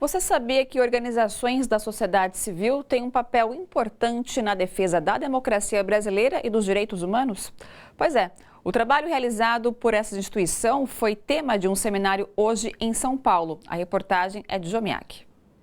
Você sabia que organizações da sociedade civil têm um papel importante na defesa da democracia brasileira e dos direitos humanos? Pois é, o trabalho realizado por essa instituição foi tema de um seminário hoje em São Paulo. A reportagem é de Jomiak.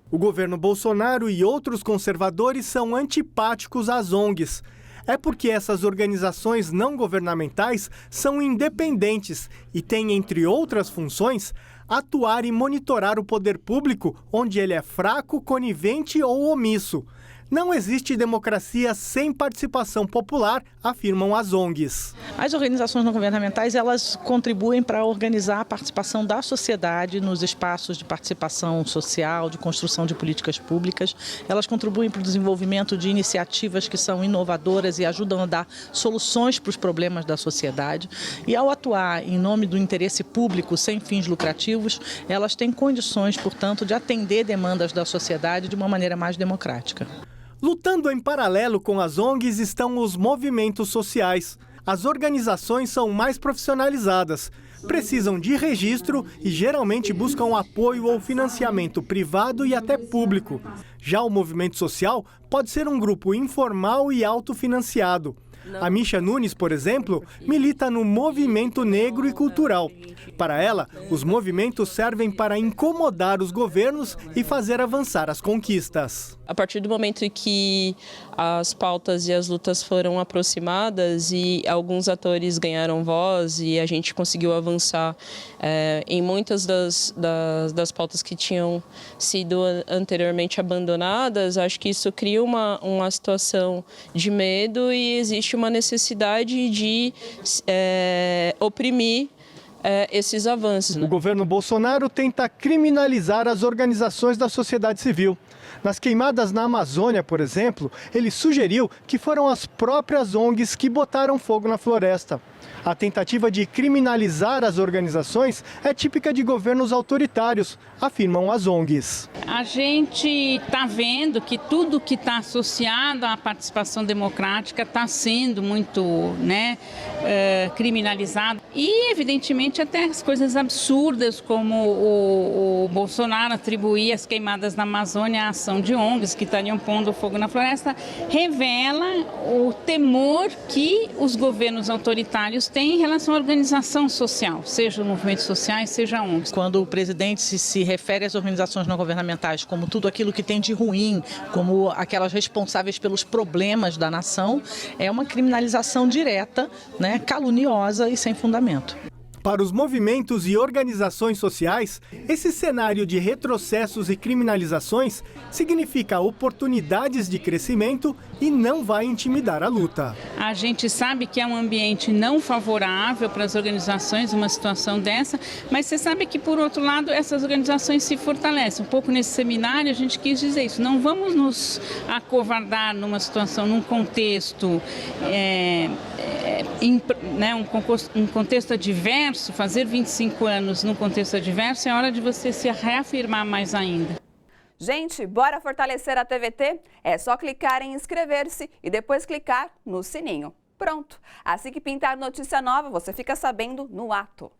O governo Bolsonaro e outros conservadores são antipáticos às ONGs. É porque essas organizações não governamentais são independentes e têm, entre outras funções, atuar e monitorar o poder público onde ele é fraco, conivente ou omisso. Não existe democracia sem participação popular, afirmam as ONGs. As organizações não governamentais, elas contribuem para organizar a participação da sociedade nos espaços de participação social, de construção de políticas públicas. Elas contribuem para o desenvolvimento de iniciativas que são inovadoras e ajudam a dar soluções para os problemas da sociedade. E ao atuar em nome do interesse público sem fins lucrativos, elas têm condições, portanto, de atender demandas da sociedade de uma maneira mais democrática. Lutando em paralelo com as ONGs estão os movimentos sociais. As organizações são mais profissionalizadas, precisam de registro e geralmente buscam apoio ou financiamento privado e até público. Já o movimento social pode ser um grupo informal e autofinanciado. A Misha Nunes, por exemplo, milita no movimento negro e cultural. Para ela, os movimentos servem para incomodar os governos e fazer avançar as conquistas. A partir do momento em que as pautas e as lutas foram aproximadas e alguns atores ganharam voz e a gente conseguiu avançar em muitas das pautas que tinham sido anteriormente abandonadas, acho que isso cria uma situação de medo e existe uma necessidade de oprimir esses avanços. O governo Bolsonaro tenta criminalizar as organizações da sociedade civil. Nas queimadas na Amazônia, por exemplo, ele sugeriu que foram as próprias ONGs que botaram fogo na floresta. A tentativa de criminalizar as organizações é típica de governos autoritários, afirmam as ONGs. A gente está vendo que tudo que está associado à participação democrática está sendo muito criminalizado. E, evidentemente, até as coisas absurdas, como o Bolsonaro atribuir as queimadas na Amazônia à ação de ONGs que estariam pondo fogo na floresta, revela o temor que os governos autoritários têm em relação à organização social, seja movimentos sociais, seja ONGs. Quando o presidente se refere às organizações não governamentais como tudo aquilo que tem de ruim, como aquelas responsáveis pelos problemas da nação, é uma criminalização direta, caluniosa e sem fundamento. Para os movimentos e organizações sociais, esse cenário de retrocessos e criminalizações significa oportunidades de crescimento e não vai intimidar a luta. A gente sabe que é um ambiente não favorável para as organizações, uma situação dessa, mas você sabe que, por outro lado, essas organizações se fortalecem. Um pouco nesse seminário a gente quis dizer isso, não vamos nos acovardar numa situação, num contexto, um contexto adverso. Fazer 25 anos num contexto adverso é hora de você se reafirmar mais ainda. Gente, bora fortalecer a TVT? É só clicar em inscrever-se e depois clicar no sininho. Pronto! Assim que pintar notícia nova, você fica sabendo no ato.